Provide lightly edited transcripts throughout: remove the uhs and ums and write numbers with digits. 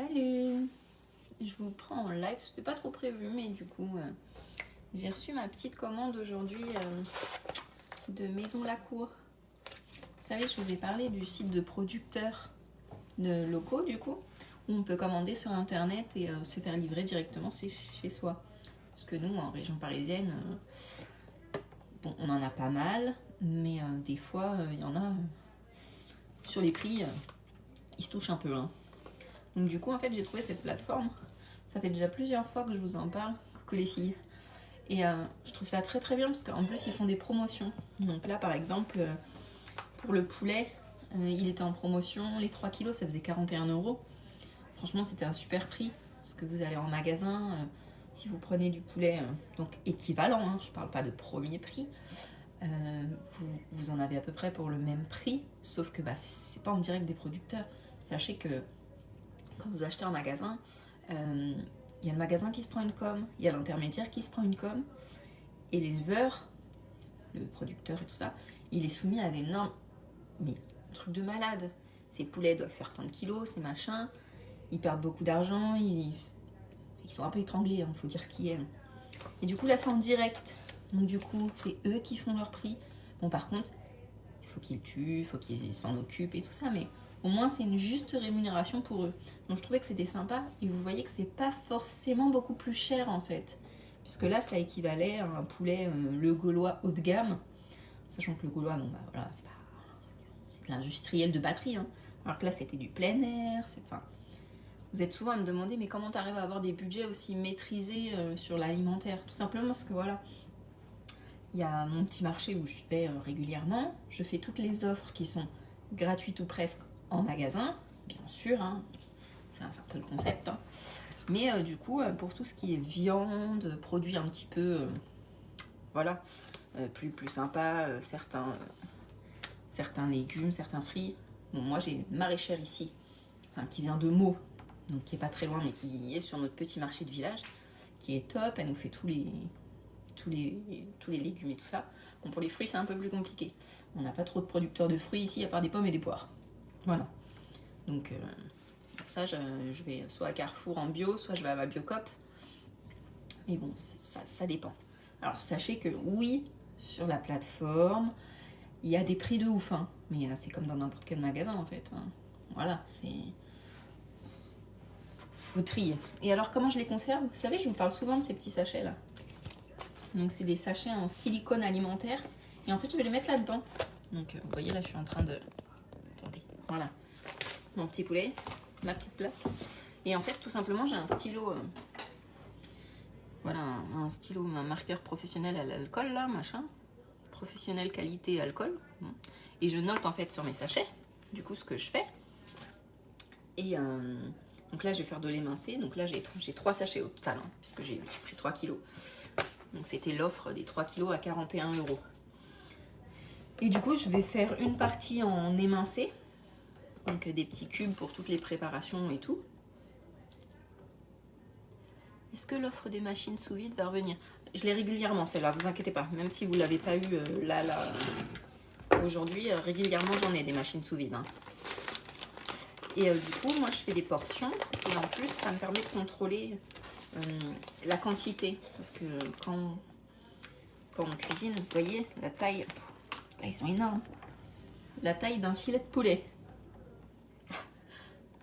Salut! Je vous prends en live, c'était pas trop prévu, mais du coup, j'ai reçu ma petite commande aujourd'hui de Maison Lacour. Vous savez, je vous ai parlé du site de producteurs de locaux, du coup, où on peut commander sur internet et se faire livrer directement chez soi. Parce que nous, en région parisienne, bon, on en a pas mal, mais des fois, il y en a sur les prix, ils se touchent un peu. Hein. Donc du coup, en fait, j'ai trouvé cette plateforme. Ça fait déjà plusieurs fois que je vous en parle. Coucou les filles. Et je trouve ça très très bien parce qu'en plus, ils font des promotions. Donc là, par exemple, pour le poulet, il était en promotion. Les 3 kilos, ça faisait 41 €. Franchement, c'était un super prix. Parce que vous allez en magasin, si vous prenez du poulet donc équivalent, hein, je parle pas de premier prix, vous en avez à peu près pour le même prix. Sauf que c'est pas en direct des producteurs. Sachez que quand vous achetez en magasin, il y a le magasin qui se prend une com, il y a l'intermédiaire qui se prend une com, et l'éleveur, le producteur et tout ça, il est soumis à des normes, mais un truc de malade. Ces poulets doivent faire tant de kilos, ces machins, ils perdent beaucoup d'argent, ils sont un peu étranglés, faut dire ce qui est. Et du coup là c'est en direct, donc du coup c'est eux qui font leur prix. Bon par contre, il faut qu'ils tuent, il faut qu'ils s'en occupent et tout ça, mais au moins c'est une juste rémunération pour eux. Donc je trouvais que c'était sympa et vous voyez que c'est pas forcément beaucoup plus cher en fait. Puisque là ça équivalait à un poulet le gaulois haut de gamme. Sachant que le gaulois, bon voilà, c'est de l'industriel de batterie. Hein. Alors que là c'était du plein air. Vous êtes souvent à me demander mais comment t'arrives à avoir des budgets aussi maîtrisés sur l'alimentaire. Tout simplement parce que voilà, il y a mon petit marché où je vais régulièrement. Je fais toutes les offres qui sont gratuites ou presque en magasin, bien sûr, hein. C'est un peu le concept, hein. Mais du coup, pour tout ce qui est viande, produits un petit peu, voilà, plus sympa, certains légumes, certains fruits. Bon, moi j'ai une maraîchère ici, qui vient de Meaux, donc qui est pas très loin, mais qui est sur notre petit marché de village, qui est top. Elle nous fait tous les légumes et tout ça. Bon, pour les fruits, c'est un peu plus compliqué. On n'a pas trop de producteurs de fruits ici, à part des pommes et des poires. Voilà. Donc, pour ça, je vais soit à Carrefour en bio, soit je vais à ma Biocop. Mais bon, ça dépend. Alors, sachez que oui, sur la plateforme, il y a des prix de ouf. Hein, mais c'est comme dans n'importe quel magasin, en fait. Hein. Voilà, faut trier. Et alors, comment je les conserve? Vous savez, je vous parle souvent de ces petits sachets-là. Donc, c'est des sachets en silicone alimentaire. Et en fait, je vais les mettre là-dedans. Donc, vous voyez, là, je suis en train de... Attendez, voilà. Mon petit poulet, ma petite plaque. Et en fait, tout simplement, j'ai un stylo... voilà, un stylo, un marqueur professionnel à l'alcool, là, machin. Professionnel qualité alcool. Et je note, en fait, sur mes sachets, du coup, ce que je fais. Et... donc là, je vais faire de l'émincé. Donc là, j'ai 3 sachets au total, hein, puisque j'ai pris 3 kilos. Donc c'était l'offre des 3 kilos à 41 €. Et du coup, je vais faire une partie en émincé. Donc des petits cubes pour toutes les préparations et tout. Est-ce que l'offre des machines sous vide va revenir? Je l'ai régulièrement celle-là, vous inquiétez pas. Même si vous ne l'avez pas eu là, aujourd'hui, régulièrement j'en ai des machines sous vide. Hein. Et du coup, moi je fais des portions. Et en plus, ça me permet de contrôler la quantité. Parce que quand on cuisine, vous voyez, la taille, ils sont énormes. La taille d'un filet de poulet.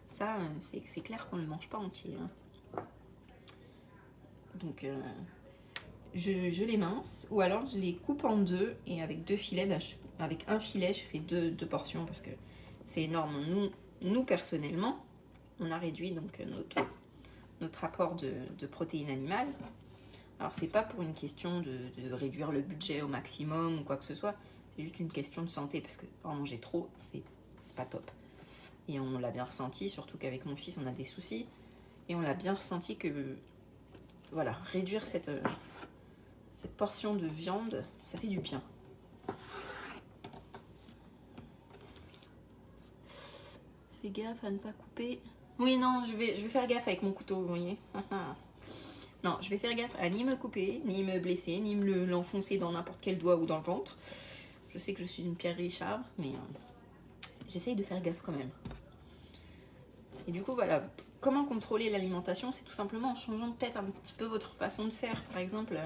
Ça, c'est clair qu'on ne le mange pas entier. Hein. Donc, je les mince, ou alors je les coupe en deux, et avec 2 filets, avec un filet, je fais deux portions, parce que c'est énorme. Nous, personnellement, on a réduit donc notre apport de protéines animales. Alors, c'est pas pour une question de réduire le budget au maximum, ou quoi que ce soit. C'est juste une question de santé, parce que en manger trop, c'est pas top. Et on l'a bien ressenti, surtout qu'avec mon fils, on a des soucis. Et on l'a bien ressenti que, voilà, réduire cette portion de viande, ça fait du bien. Fais gaffe à ne pas couper. Oui, non, je vais faire gaffe avec mon couteau, vous voyez. Non, je vais faire gaffe à ni me couper, ni me blesser, ni me l'enfoncer dans n'importe quel doigt ou dans le ventre. Je sais que je suis une Pierre Richard, mais j'essaye de faire gaffe quand même. Et du coup, voilà, comment contrôler l'alimentation? C'est tout simplement en changeant peut-être un petit peu votre façon de faire. Par exemple,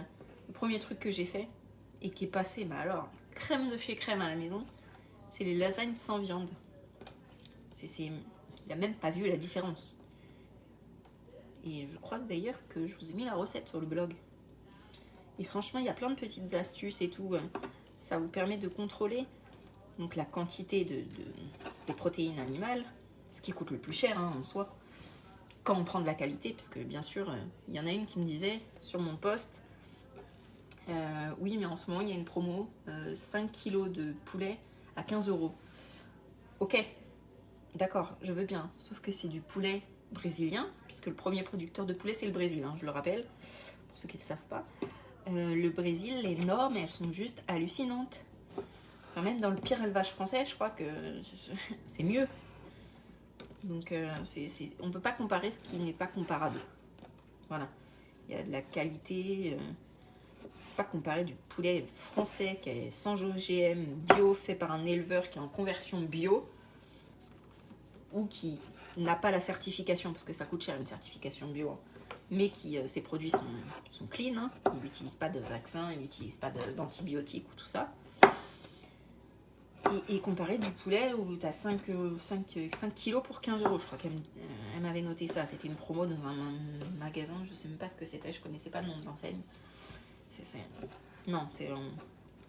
le premier truc que j'ai fait, et qui est passé, bah alors, crème de chez crème à la maison, c'est les lasagnes sans viande. Il n'a même pas vu la différence. Et je crois d'ailleurs que je vous ai mis la recette sur le blog. Et franchement, il y a plein de petites astuces et tout. Ça vous permet de contrôler donc, la quantité de protéines animales, ce qui coûte le plus cher en soi, quand on prend de la qualité. Parce que bien sûr, il y en a une qui me disait sur mon post, oui, mais en ce moment, il y a une promo, 5 kilos de poulet à 15 €. Ok, d'accord, je veux bien. Sauf que c'est du poulet brésilien, puisque le premier producteur de poulet, c'est le Brésil, je le rappelle, pour ceux qui ne le savent pas. Le Brésil, les normes, elles sont juste hallucinantes. Enfin, même dans le pire élevage français, je crois que c'est mieux. Donc, on ne peut pas comparer ce qui n'est pas comparable. Voilà. Il y a de la qualité. Pas comparer du poulet français qui est sans OGM, bio, fait par un éleveur qui est en conversion bio, ou qui n'a pas la certification, parce que ça coûte cher une certification bio, mais qui ses produits sont clean, il n'utilise pas de vaccins, il n'utilise pas d'antibiotiques ou tout ça. Et comparer du poulet où tu as 5 kilos pour 15 €. Je crois qu'elle m'avait noté ça. C'était une promo dans un magasin, je ne sais même pas ce que c'était, je ne connaissais pas le nom de l'enseigne. Non, c'est...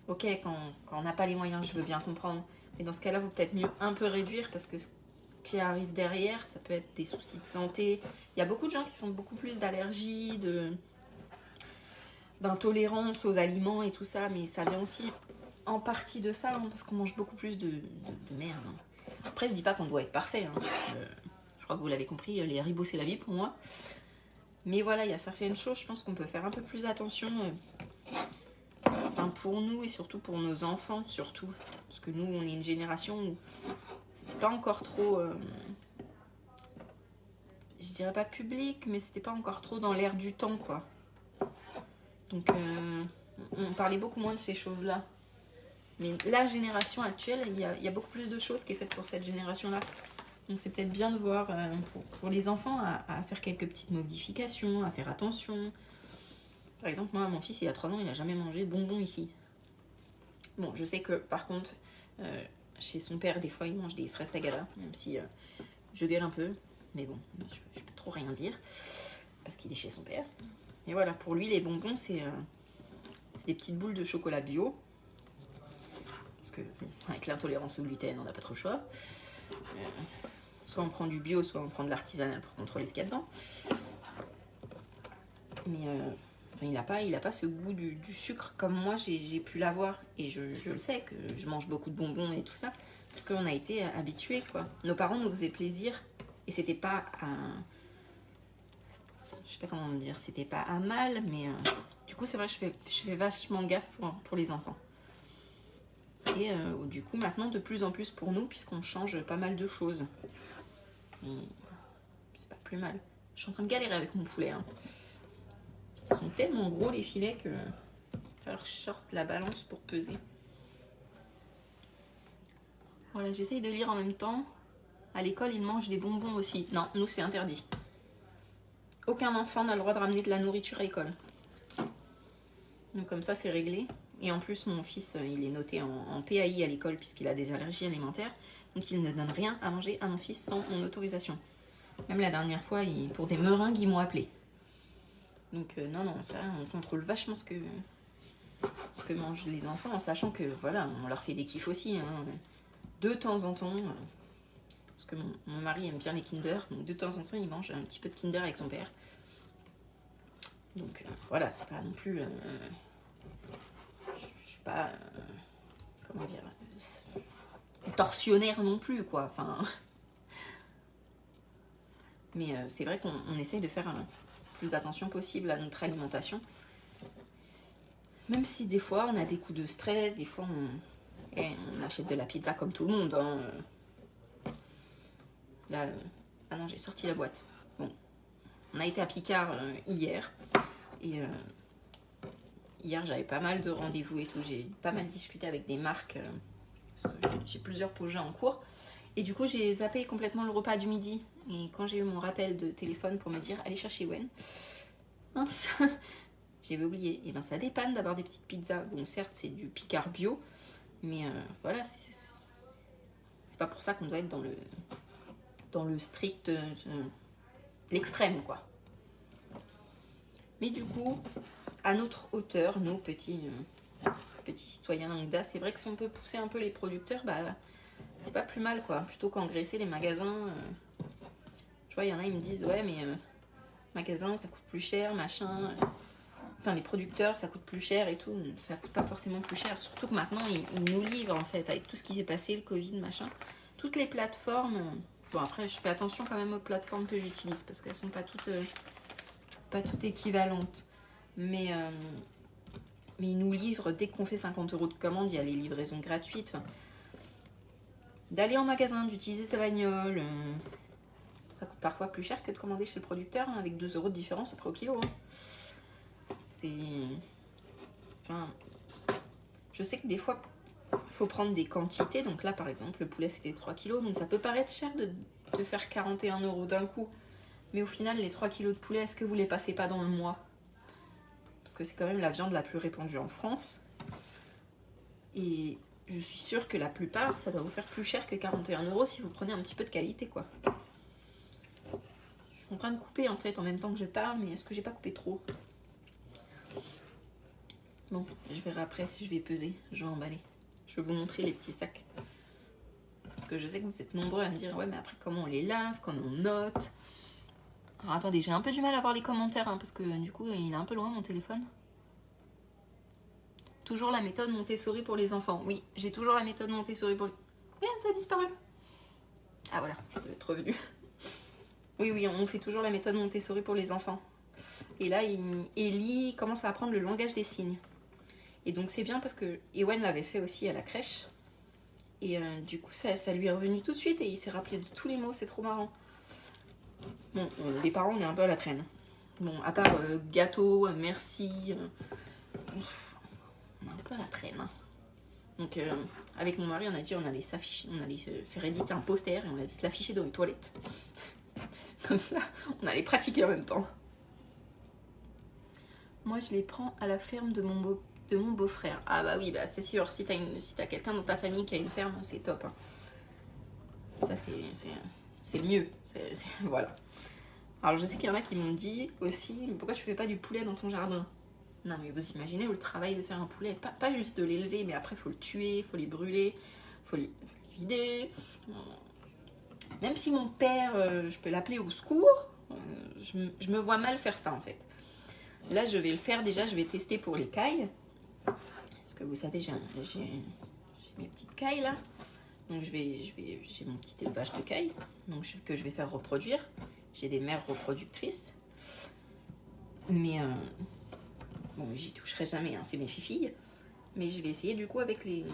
Ok, quand on n'a pas les moyens, je veux bien comprendre. Mais dans ce cas-là, il vaut peut-être mieux un peu réduire, parce que ce qui arrive derrière, ça peut être des soucis de santé. Il y a beaucoup de gens qui font beaucoup plus d'allergies, d'intolérance aux aliments et tout ça, mais ça vient aussi en partie de ça, parce qu'on mange beaucoup plus de merde. Après, je dis pas qu'on doit être parfait. Je crois que vous l'avez compris, les haribots, c'est la vie pour moi. Mais voilà, il y a certaines choses, je pense qu'on peut faire un peu plus attention. Enfin, pour nous et surtout pour nos enfants, surtout. Parce que nous, on est une génération où c'était pas encore trop... je dirais pas public, mais c'était pas encore trop dans l'air du temps, quoi. Donc, on parlait beaucoup moins de ces choses-là. Mais la génération actuelle, il y a beaucoup plus de choses qui est faite pour cette génération-là. Donc c'est peut-être bien de voir pour les enfants à faire quelques petites modifications, à faire attention. Par exemple, moi, mon fils, il a 3 ans, il n'a jamais mangé de bonbons ici. Bon, je sais que par contre, chez son père, des fois, il mange des fraises tagada, même si je gueule un peu. Mais bon, je peux trop rien dire, parce qu'il est chez son père. Et voilà, pour lui, les bonbons, c'est des petites boules de chocolat bio. Parce que, avec l'intolérance au gluten, on n'a pas trop le choix. Soit on prend du bio, soit on prend de l'artisanal pour contrôler ce qu'il y a dedans. Mais enfin, il a pas ce goût du sucre comme moi j'ai pu l'avoir. Et je le sais que je mange beaucoup de bonbons et tout ça, parce qu'on a été habitués, quoi. Nos parents nous faisaient plaisir, et c'était pas je sais pas comment dire, c'était pas à mal, mais du coup c'est vrai que je fais vachement gaffe pour les enfants. Et du coup maintenant de plus en plus pour nous, puisqu'on change pas mal de choses. C'est pas plus mal. Je suis en train de galérer avec mon poulet. Ils sont tellement gros les filets que il va falloir que je sorte la balance pour peser. Voilà, j'essaye de lire en même temps. À l'école, ils mangent des bonbons aussi. Non, nous c'est interdit. Aucun enfant n'a le droit de ramener de la nourriture à l'école. Donc comme ça c'est réglé. Et en plus mon fils il est noté en PAI à l'école puisqu'il a des allergies alimentaires. Donc il ne donne rien à manger à mon fils sans mon autorisation. Même la dernière fois pour des meringues ils m'ont appelé. Donc non, c'est vrai, on contrôle vachement ce que mangent les enfants, en sachant que voilà, on leur fait des kiffs aussi. De temps en temps, parce que mon mari aime bien les Kinder, donc de temps en temps il mange un petit peu de Kinder avec son père. Donc voilà, c'est pas non plus... je suis pas... comment dire... tortionnaire non plus, quoi. Enfin... Mais c'est vrai qu'on essaye de faire plus attention possible à notre alimentation. Même si des fois on a des coups de stress, des fois on achète de la pizza comme tout le monde. Là, ah non, j'ai sorti la boîte. Bon, on a été à Picard hier. Et hier j'avais pas mal de rendez-vous et tout. J'ai pas mal discuté avec des marques. Parce que j'ai plusieurs projets en cours. Et du coup, j'ai zappé complètement le repas du midi. Et quand j'ai eu mon rappel de téléphone pour me dire allez chercher Wen, mince, j'avais oublié. Et ben ça dépanne d'avoir des petites pizzas. Bon, certes, c'est du Picard bio, mais voilà, c'est pas pour ça qu'on doit être dans le strict, l'extrême, quoi. Mais du coup, à notre hauteur, nos petits citoyens lambda, c'est vrai que si on peut pousser un peu les producteurs, bah c'est pas plus mal, quoi. Plutôt qu'engraisser les magasins. Tu vois, il y en a, ils me disent ouais, mais magasin, ça coûte plus cher, machin. Enfin, les producteurs, ça coûte plus cher et tout. Ça coûte pas forcément plus cher. Surtout que maintenant, ils nous livrent, en fait, avec tout ce qui s'est passé, le Covid, machin. Toutes les plateformes. Bon, après, je fais attention quand même aux plateformes que j'utilise parce qu'elles sont pas toutes équivalentes. Mais ils nous livrent, dès qu'on fait 50 € de commande, il y a les livraisons gratuites. Enfin, d'aller en magasin, d'utiliser sa bagnole, ça coûte parfois plus cher que de commander chez le producteur, hein, avec 2 € de différence après au kilo. Hein. C'est... Enfin, je sais que des fois, il faut prendre des quantités. Donc là, par exemple, le poulet, c'était 3 kilos. Donc ça peut paraître cher de faire 41 € d'un coup. Mais au final, les 3 kilos de poulet, est-ce que vous les passez pas dans le mois? Parce que c'est quand même la viande la plus répandue en France. Et je suis sûre que la plupart, ça doit vous faire plus cher que 41 € si vous prenez un petit peu de qualité, quoi. Je suis en train de couper, en fait, en même temps que je parle, mais est-ce que j'ai pas coupé trop? Bon, je verrai après, je vais peser, je vais emballer. Je vais vous montrer les petits sacs. Parce que je sais que vous êtes nombreux à me dire, ouais, mais après, comment on les lave, comment on note? Alors, attendez, j'ai un peu du mal à voir les commentaires, hein, parce que du coup, il est un peu loin, mon téléphone. Toujours la méthode Montessori pour les enfants. Oui, j'ai toujours la méthode Montessori pour les... Merde, ça a disparu. Ah, voilà, vous êtes revenus. Oui, on fait toujours la méthode Montessori pour les enfants. Et là, Ellie commence à apprendre le langage des signes. Et donc, c'est bien parce que Ewan l'avait fait aussi à la crèche. Et du coup, ça lui est revenu tout de suite et il s'est rappelé de tous les mots. C'est trop marrant. Bon, les parents, on est un peu à la traîne. Bon, à part gâteau, merci... on est un peu à la traîne. Hein. Donc, avec mon mari, on a dit on allait s'afficher, on allait se faire éditer un poster et on allait se l'afficher dans les toilettes. Comme ça, on allait pratiquer en même temps. Moi, je les prends à la ferme de mon beau-frère. Ah bah oui, bah c'est sûr, si t'as quelqu'un dans ta famille qui a une ferme, c'est top. Hein. Ça, c'est mieux. Voilà. Alors, je sais qu'il y en a qui m'ont dit aussi, pourquoi tu fais pas du poulet dans ton jardin? Non, mais vous imaginez le travail de faire un poulet, pas juste de l'élever, mais après, il faut le tuer, il faut les brûler, il faut les vider. Même si mon père, je peux l'appeler au secours, je me vois mal faire ça, en fait. Là, je vais le faire déjà, je vais tester pour les cailles. Parce que vous savez, j'ai mes petites cailles, là. Donc, j'ai mon petit élevage de cailles, donc, que je vais faire reproduire. J'ai des mères reproductrices. Mais... bon, j'y toucherai jamais, hein, c'est mes filles. Mais je vais essayer du coup avec les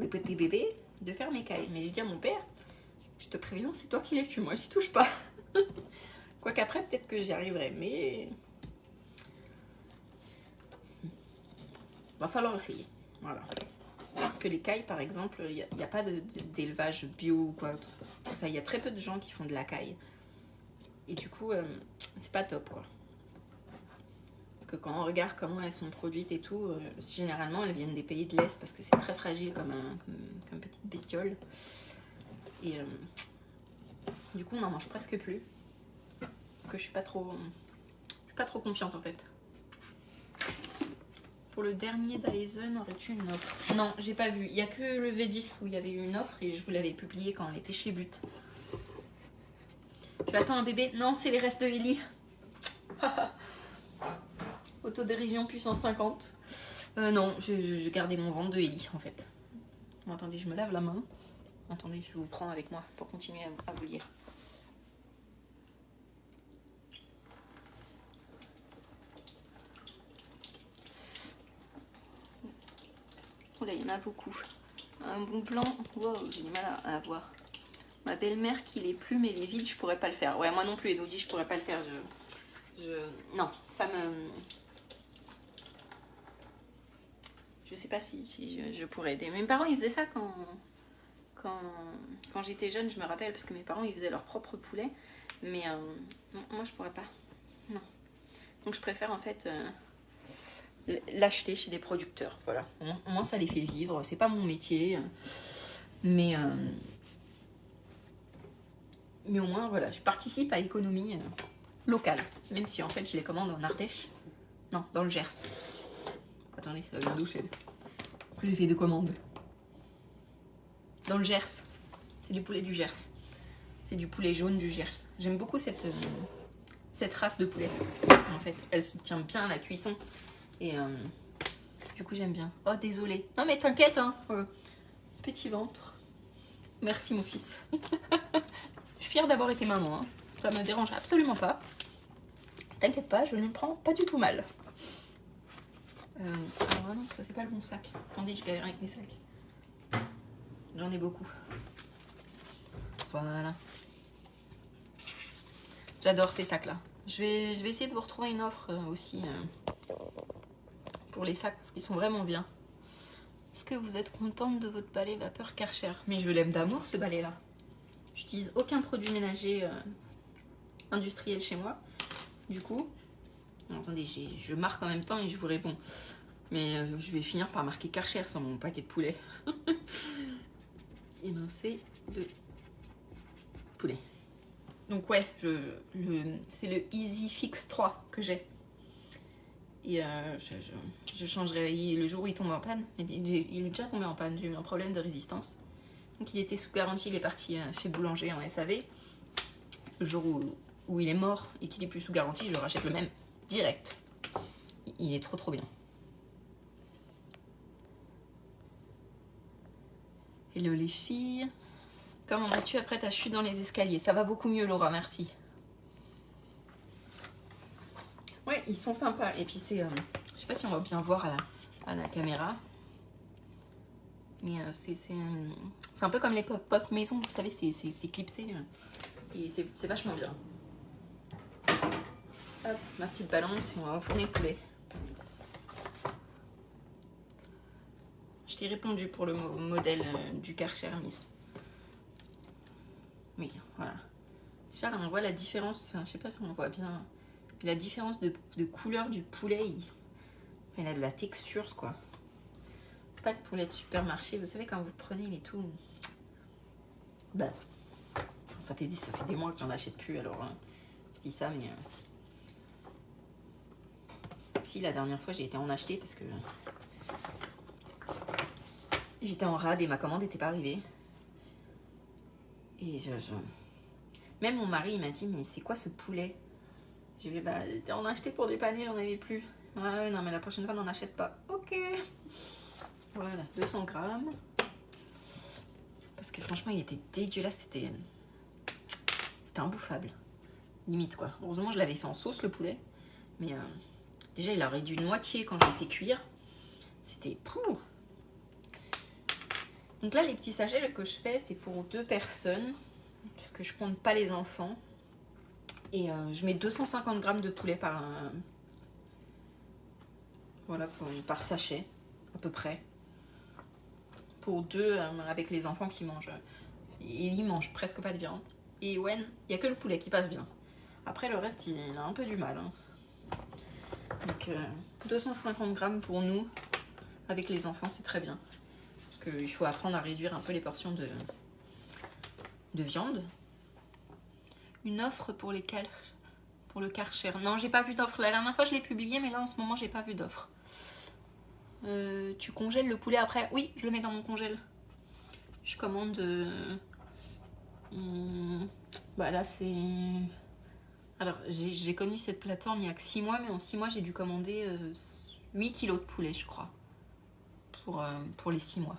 petits bébés de faire mes cailles. Mais j'ai dit à mon père, je te préviens, c'est toi qui les tues, moi j'y touche pas. Quoique après, peut-être que j'y arriverai, mais... va falloir essayer, voilà. Parce que les cailles, par exemple, il n'y a pas d'élevage bio ou quoi. Tout ça, il y a très peu de gens qui font de la caille. Et du coup, c'est pas top, quoi. Que quand on regarde comment elles sont produites et tout, généralement elles viennent des pays de l'Est parce que c'est très fragile comme petite bestiole. Et du coup on n'en mange presque plus. Parce que je suis pas trop confiante en fait. Pour le dernier Dyson, aurais-tu une offre? Non, j'ai pas vu. Il n'y a que le V10 où il y avait eu une offre et je vous l'avais publié quand elle était chez But. Tu attends un bébé? Non, c'est les restes de Ellie. Autodérision puissance 50. Non, je gardais mon ventre de Ellie en fait. Bon, attendez, je me lave la main. Attendez, je vous prends avec moi pour continuer à vous lire. Oula, il y en a beaucoup. Un bon plan, wow, j'ai du mal à voir. Ma belle-mère qui les plume et les vide, je pourrais pas le faire. Ouais, moi non plus, Elodie, je pourrais pas le faire. Non, ça me... Je sais pas si je pourrais aider. Mes parents, ils faisaient ça Quand j'étais jeune, je me rappelle, parce que mes parents, ils faisaient leur propre poulet. Mais moi, je pourrais pas. Non. Donc, je préfère, en fait, l'acheter chez des producteurs. Voilà. Au moins, ça les fait vivre. C'est pas mon métier. Mais au moins, voilà, je participe à l'économie locale. Même si, en fait, je les commande en Ardèche. Non, dans le Gers. Attendez, ça vient d'où c'est que j'ai fait de commandes. Dans le Gers. C'est du poulet du Gers. C'est du poulet jaune du Gers. J'aime beaucoup cette race de poulet. En fait, elle se tient bien à la cuisson. Et du coup, j'aime bien. Oh, désolé. Non, mais t'inquiète, hein. Petit ventre. Merci, mon fils. Je suis fière d'avoir été maman. Hein. Ça me dérange absolument pas. T'inquiète pas, je ne me prends pas du tout mal. Alors non, ça c'est pas le bon sac. Attendez, je galère avec mes sacs. J'en ai beaucoup. Voilà. J'adore ces sacs là. Je vais essayer de vous retrouver une offre aussi pour les sacs parce qu'ils sont vraiment bien. Est-ce que vous êtes contente de votre balai vapeur Karcher? Mais je l'aime d'amour ce balai là. J'utilise aucun produit ménager industriel chez moi. Du coup, attendez, je marque en même temps et je vous réponds. Mais je vais finir par marquer Karcher sur mon paquet de poulet. Et ben c'est de poulet. Donc ouais, c'est le Easy Fix 3 que j'ai. Et je changerai le jour où il tombe en panne. Il est déjà tombé en panne, j'ai eu un problème de résistance. Donc il était sous garantie, il est parti chez Boulanger en SAV. Le jour où il est mort et qu'il est plus sous garantie, je rachète le même direct. Il est trop bien. Hello les filles. Comment vas-tu après ta chute dans les escaliers? Ça va beaucoup mieux Laura, merci. Ouais, ils sont sympas. Et puis c'est... je sais pas si on va bien voir à la caméra. Mais c'est un peu comme les pop maison, vous savez, c'est clipsé. Et c'est vachement bien. Hop, ma petite balance et on va enfourner le poulet. Je t'ai répondu pour le modèle du Karcher Miss. Mais voilà. Déjà, on voit la différence, enfin, je sais pas si on voit bien la différence de couleur du poulet. Il a de la texture, quoi. Pas de poulet de supermarché. Vous savez, quand vous prenez, il est tout... Bah. Enfin, ça fait des mois que j'en achète plus, alors je dis ça, mais... Si, la dernière fois, j'ai été en acheter parce que... J'étais en rade et ma commande n'était pas arrivée. Et même mon mari, il m'a dit, mais c'est quoi ce poulet? J'ai dit, bah, on a acheté pour dépanner, j'en avais plus. Ah ouais, non, mais la prochaine fois, on n'en achète pas. Ok. Voilà, 200 grammes. Parce que franchement, il était dégueulasse, c'était imbouffable. Limite, quoi. Heureusement, je l'avais fait en sauce, le poulet. Mais déjà, il a réduit de moitié quand je l'ai fait cuire. C'était... Pouh. Donc là, les petits sachets que je fais, c'est pour 2 personnes. Parce que je compte pas les enfants. Et je mets 250 grammes de poulet par... voilà, par sachet, à peu près. Pour 2 avec les enfants qui mangent. Et ils mangent presque pas de viande. Et Owen, il n'y a que le poulet qui passe bien. Après, le reste, il a un peu du mal. Hein. Donc, 250 grammes pour nous. Avec les enfants, c'est très bien. Parce qu'il faut apprendre à réduire un peu les portions de viande. Une offre pour le Karcher. Non, j'ai pas vu d'offre. La dernière fois, je l'ai publié, mais là, en ce moment, j'ai pas vu d'offre. Tu congèles le poulet après? Oui, je le mets dans mon congèle. Je commande... bah là, c'est... Alors, j'ai connu cette plateforme il y a que 6 mois, mais en 6 mois, j'ai dû commander 8 kilos de poulet, je crois. Pour les 6 mois.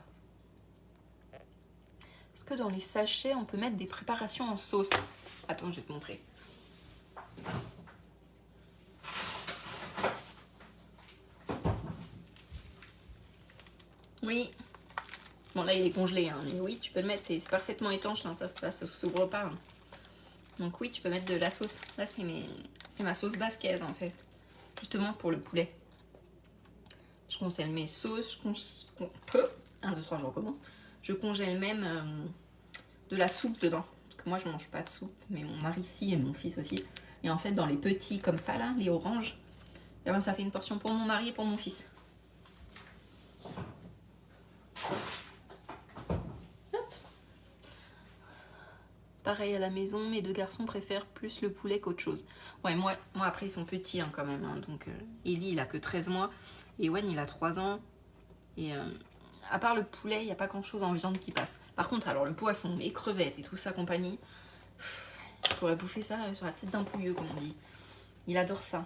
Est-ce que dans les sachets, on peut mettre des préparations en sauce? Attends, je vais te montrer. Oui. Bon, là, il est congelé, hein, mais oui, tu peux le mettre. C'est parfaitement étanche, hein, ça s'ouvre pas. Hein. Donc oui, tu peux mettre de la sauce. Là, c'est ma sauce basquaise, en fait. Justement pour le poulet. Je congèle mes sauces. 1, 2, 3, je recommence. Je congèle même de la soupe dedans. Parce que moi, je mange pas de soupe, mais mon mari si et mon fils aussi. Et en fait, dans les petits comme ça, là, les oranges, eh ben, ça fait une portion pour mon mari et pour mon fils. Hop. Pareil à la maison, mes deux garçons préfèrent plus le poulet qu'autre chose. Ouais, moi après, ils sont petits quand même. Hein, donc, Ellie, il a que 13 mois. Et Wen, il a 3 ans. Et à part le poulet, il n'y a pas grand-chose en viande qui passe. Par contre, alors le poisson, les crevettes et tout ça compagnie, je pourrais bouffer ça sur la tête d'un pouilleux, comme on dit. Il adore ça.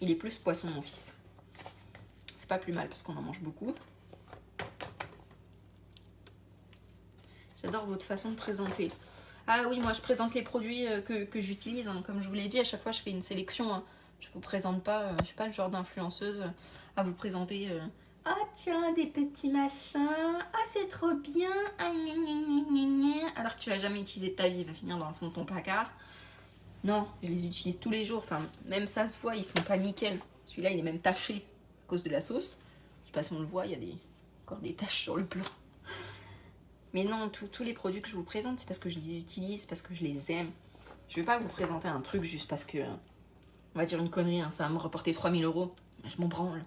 Il est plus poisson, mon fils. C'est pas plus mal parce qu'on en mange beaucoup. J'adore votre façon de présenter. Ah oui, moi je présente les produits que j'utilise. Hein. Comme je vous l'ai dit, à chaque fois je fais une sélection. Hein. Je vous présente pas, je suis pas le genre d'influenceuse à vous présenter. Ah tiens, des petits machins. Ah c'est trop bien. Ah, gna, gna, gna, gna. Alors que tu l'as jamais utilisé de ta vie, il va finir dans le fond de ton placard. Non, je les utilise tous les jours. Enfin, même ça se voit, ils sont pas nickel. Celui-là, il est même taché à cause de la sauce. Je sais pas si on le voit, il y a encore des taches sur le plat. Mais non, tous les produits que je vous présente, c'est parce que je les utilise, parce que je les aime. Je vais pas vous présenter un truc juste parce que, on va dire une connerie, hein, ça va me rapporter 3000 €. Je m'en branle.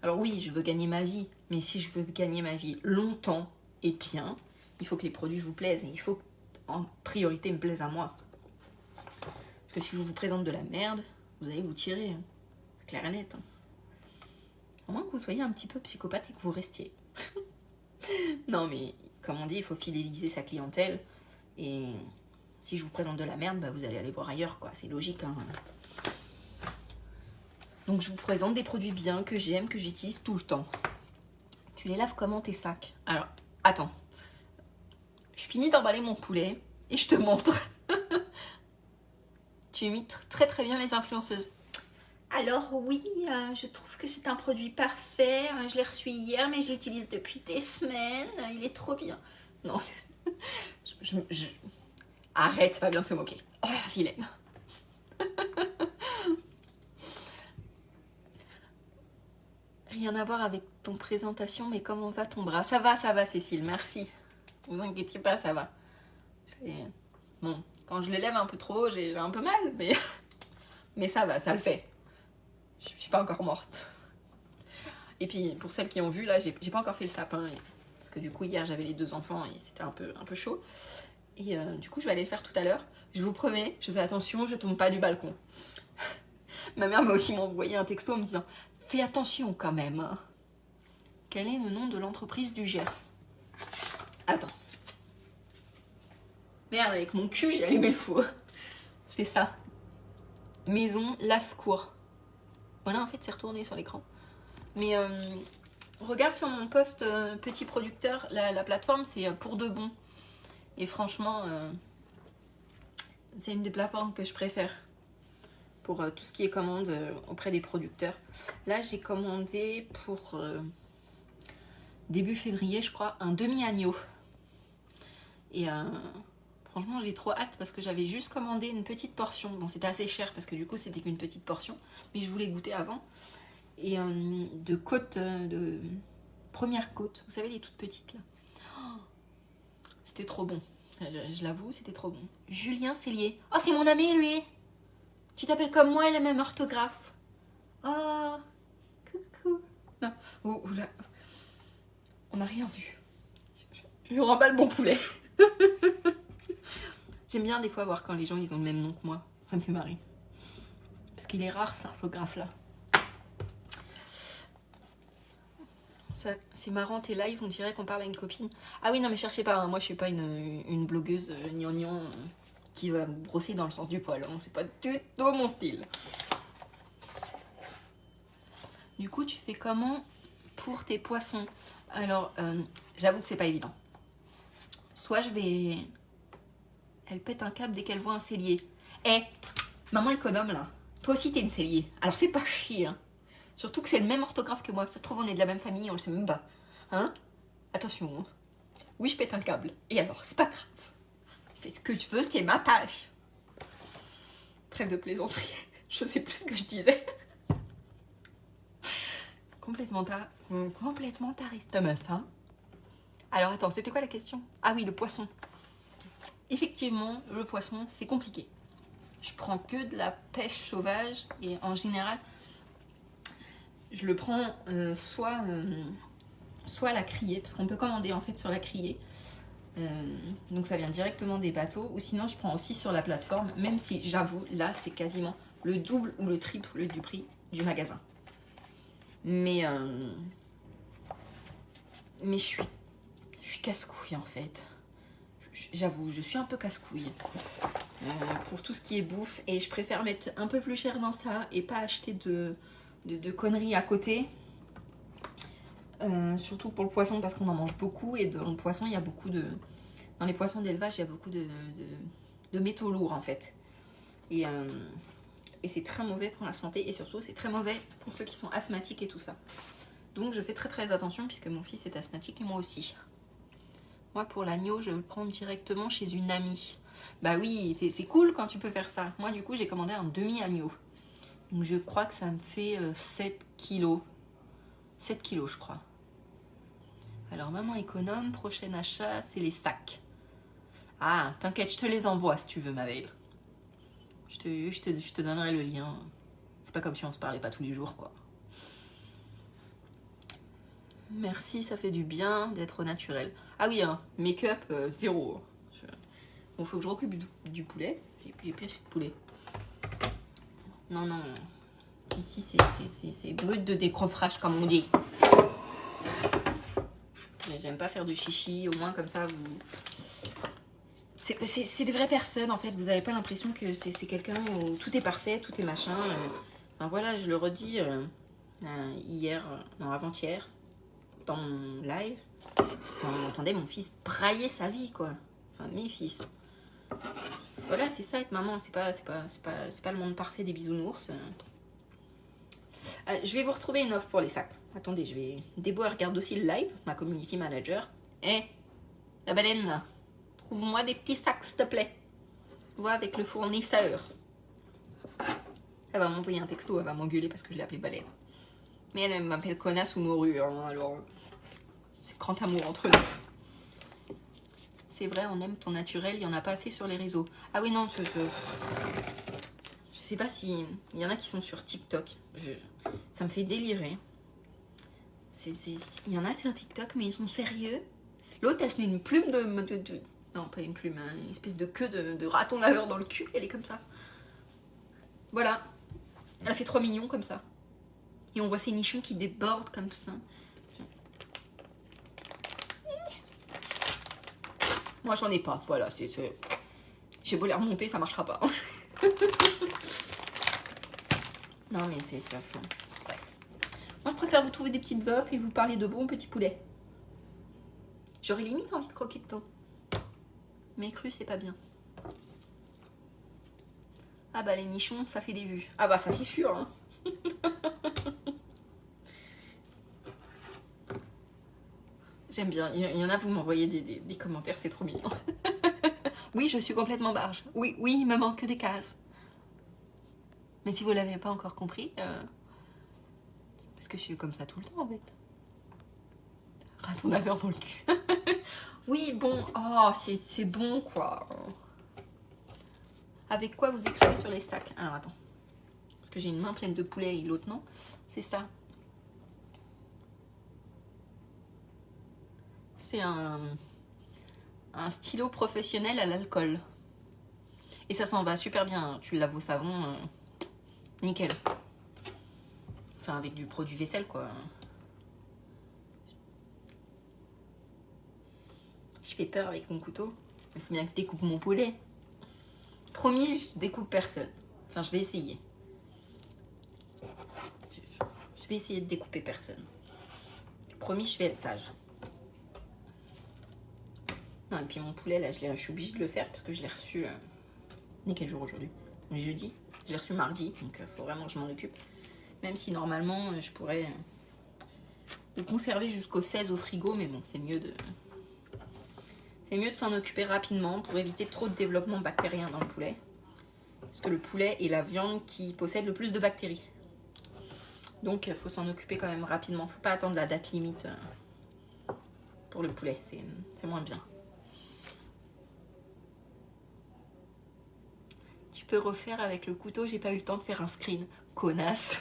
Alors oui, je veux gagner ma vie, mais si je veux gagner ma vie longtemps et bien, il faut que les produits vous plaisent et il faut en priorité me plaisent à moi. Parce que si je vous présente de la merde, vous allez vous tirer. Hein. C'est clair et net. Hein. À moins que vous soyez un petit peu psychopathe et que vous restiez. Non mais, comme on dit, il faut fidéliser sa clientèle. Et si je vous présente de la merde, bah, vous allez aller voir ailleurs, quoi. C'est logique. Hein. Donc je vous présente des produits bien, que j'aime, que j'utilise tout le temps. Tu les laves comment tes sacs? Alors, attends. Je finis d'emballer mon poulet et je te montre. Tu imites très très bien les influenceuses. Alors oui, je trouve que c'est un produit parfait. Je l'ai reçu hier, mais je l'utilise depuis des semaines. Il est trop bien. Non, arrête, c'est pas bien de se moquer. Oh, vilaine. Rien à voir avec ton présentation, mais comment va ton bras? Ça va, Cécile, merci. Vous inquiétez pas, ça va. Bon, quand je l'élève un peu trop, j'ai un peu mal, mais ça va, ça le fait. Je suis pas encore morte. Et puis, pour celles qui ont vu, là, j'ai pas encore fait le sapin. Parce que du coup, hier, j'avais les 2 enfants et c'était un peu chaud. Et du coup, je vais aller le faire tout à l'heure. Je vous promets, je fais attention, je tombe pas du balcon. Ma mère m'a aussi envoyé un texto en me disant « Fais attention quand même. Hein. Quel est le nom de l'entreprise du Gers ?» Attends. Merde, avec mon cul, j'ai allumé le four. C'est ça. Maison Lascours. Voilà, en fait, c'est retourné sur l'écran. Mais regarde sur mon post petit producteur, la plateforme, c'est Pour de Bon. Et franchement, c'est une des plateformes que je préfère pour tout ce qui est commande auprès des producteurs. Là, j'ai commandé pour début février, je crois, un demi-agneau. Et franchement, j'ai trop hâte parce que j'avais juste commandé une petite portion. Bon, c'était assez cher parce que du coup, c'était qu'une petite portion. Mais je voulais goûter avant. Et de côte, de première côte. Vous savez, les toutes petites là. Oh, c'était trop bon. Je l'avoue, c'était trop bon. Julien Cellier. Oh, c'est mon ami, lui. Tu t'appelles comme moi et la même orthographe. Oh, coucou. Non, oula. On n'a rien vu. Je lui remballe mon poulet. J'aime bien des fois voir quand les gens ils ont le même nom que moi. Ça me fait marrer. Parce qu'il est rare cet orthographe-là. C'est marrant, tes lives, on dirait qu'on parle à une copine. Ah oui, non mais cherchez pas, hein. Moi je suis pas une blogueuse gnangnan qui va brosser dans le sens du poil. Hein. C'est pas du tout mon style. Du coup, tu fais comment pour tes poissons? Alors, j'avoue que c'est pas évident. Soit je vais... Elle pète un câble dès qu'elle voit un cellier. Eh, maman économe là, toi aussi t'es une cellier. Alors fais pas chier, hein. Surtout que c'est le même orthographe que moi. Ça se trouve, on est de la même famille, on le sait même pas. Hein? Attention. Hein. Oui, je pète un câble. Et alors, c'est pas grave. Fais ce que tu veux, c'est ma page. Trêve de plaisanterie. Je sais plus ce que je disais. Complètement tariste, meuf, hein. Alors, attends, c'était quoi la question? Ah oui, le poisson. effectivement, le poisson, c'est compliqué. Je prends que de la pêche sauvage et en général, je le prends soit à la criée, parce qu'on peut commander en fait sur la criée. Donc ça vient directement des bateaux, ou sinon je prends aussi sur la plateforme, même si j'avoue, là c'est quasiment le double ou le triple du prix du magasin. Mais je suis casse-couille en fait. J'avoue, je suis un peu casse-couille pour tout ce qui est bouffe, et je préfère mettre un peu plus cher dans ça et pas acheter de conneries à côté. Surtout pour le poisson, parce qu'on en mange beaucoup, et dans le poisson il y a beaucoup de... Dans les poissons d'élevage il y a beaucoup de métaux lourds en fait. Et c'est très mauvais pour la santé, et surtout c'est très mauvais pour ceux qui sont asthmatiques et tout ça. Donc je fais très très attention, puisque mon fils est asthmatique et moi aussi. Moi pour l'agneau je le prends directement chez une amie. Bah oui, c'est cool quand tu peux faire ça. Moi du coup j'ai commandé un demi-agneau. Donc je crois que ça me fait 7 kilos. 7 kilos je crois. Alors maman économe, prochain achat, c'est les sacs. Ah, t'inquiète, je te les envoie si tu veux ma belle. Je te donnerai le lien. C'est pas comme si on se parlait pas tous les jours quoi. Merci, ça fait du bien d'être naturel. Ah oui, hein, make-up, zéro. Bon, faut que je recoupe du poulet. J'ai plus assez de poulet. Non, non. Ici, c'est brut de décroffrage, comme on dit. J'aime pas faire de chichi. Au moins, comme ça, vous... C'est des vraies personnes, en fait. Vous n'avez pas l'impression que c'est quelqu'un où tout est parfait, tout est machin. Enfin, voilà, je le redis hier, non, avant-hier, dans mon live. Enfin, on entendait mon fils brailler sa vie, quoi. Enfin, mes fils. Voilà, c'est ça être maman. C'est pas le monde parfait des bisounours. Je vais vous retrouver une offre pour les sacs. Attendez, je vais... Débo, elle regarde aussi le live, ma community manager. La baleine, là. Trouve-moi des petits sacs, s'il te plaît. Vois avec le fournisseur. Elle va m'envoyer un texto, elle va m'engueuler parce que je l'ai appelée baleine. Mais elle m'appelle connasse ou morue, hein, alors... C'est grand amour entre nous. C'est vrai, on aime ton naturel, il n'y en a pas assez sur les réseaux. Ah oui, non, je sais pas si... Il y en a qui sont sur TikTok. Ça me fait délirer. Il y en a sur TikTok, mais ils sont sérieux. L'autre, elle se met une plume de... Non, pas une plume, hein, une espèce de queue de raton laveur dans le cul. Elle est comme ça. Voilà. Elle a fait 3 millions comme ça. Et on voit ses nichons qui débordent comme ça. Moi, j'en ai pas. Voilà, j'ai beau les remonter, ça marchera pas. Non, mais c'est pas fun. Bref. Moi, je préfère vous trouver des petites veufs et vous parler de bons petits poulets. J'aurais limite envie de croquer dedans. Mais cru, c'est pas bien. Ah bah, les nichons, ça fait des vues. Ah bah, ça, c'est sûr, hein. J'aime bien. Il y en a, vous m'envoyez des commentaires, c'est trop mignon. Oui, je suis complètement barge. Oui, il me manque des cases. Mais si vous l'avez pas encore compris, parce que je suis comme ça tout le temps en fait. Raton laveur dans le cul. Oui, bon, oh, c'est bon quoi. Avec quoi vous écrivez sur les stacks? Alors attends, parce que j'ai une main pleine de poulet et l'autre non. C'est ça. C'est un stylo professionnel à l'alcool. Et ça s'en va super bien. Tu le laves au savon, nickel. Enfin, avec du produit vaisselle, quoi. Je fais peur avec mon couteau. Il faut bien que je découpe mon poulet. Promis, je découpe personne. Enfin, je vais essayer. Je vais essayer de découper personne. Promis, je vais être sage. Non, et puis mon poulet, là, je suis obligée de le faire parce que je l'ai reçu... On est quel jour aujourd'hui? Jeudi. Je l'ai reçu mardi, donc il faut vraiment que je m'en occupe. Même si normalement, je pourrais le conserver jusqu'au 16 au frigo, mais bon, c'est mieux de s'en occuper rapidement pour éviter trop de développement bactérien dans le poulet. Parce que le poulet est la viande qui possède le plus de bactéries. Donc, il faut s'en occuper quand même rapidement. Il ne faut pas attendre la date limite pour le poulet. C'est moins bien. peux refaire avec le couteau, j'ai pas eu le temps de faire un screen. Connasse.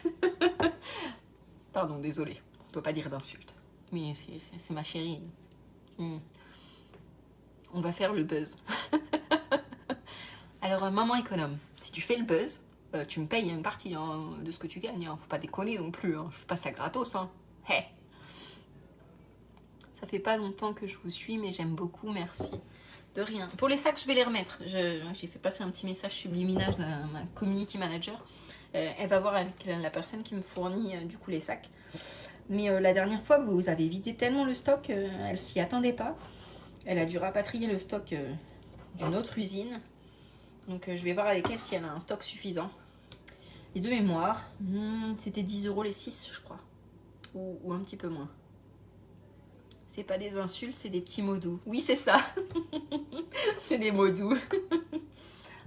Pardon, désolé. On ne doit pas dire d'insulte. Mais c'est ma chérie. On va faire le buzz. Alors, maman économe, si tu fais le buzz, tu me payes une partie hein, de ce que tu gagnes. Hein. Faut pas déconner non plus. Hein. Je fais pas ça gratos. Hein. Hey. Ça fait pas longtemps que je vous suis, mais j'aime beaucoup. Merci. De rien. Pour les sacs, je vais les remettre. J'ai fait passer un petit message subliminal à ma community manager. Elle va voir avec la personne qui me fournit du coup les sacs. Mais la dernière fois, vous avez vidé tellement le stock, elle s'y attendait pas. Elle a dû rapatrier le stock d'une autre usine. Donc je vais voir avec elle si elle a un stock suffisant. Et de mémoire, c'était 10 € les 6, je crois. Ou un petit peu moins. C'est pas des insultes, c'est des petits mots doux. Oui, c'est ça. C'est des mots doux.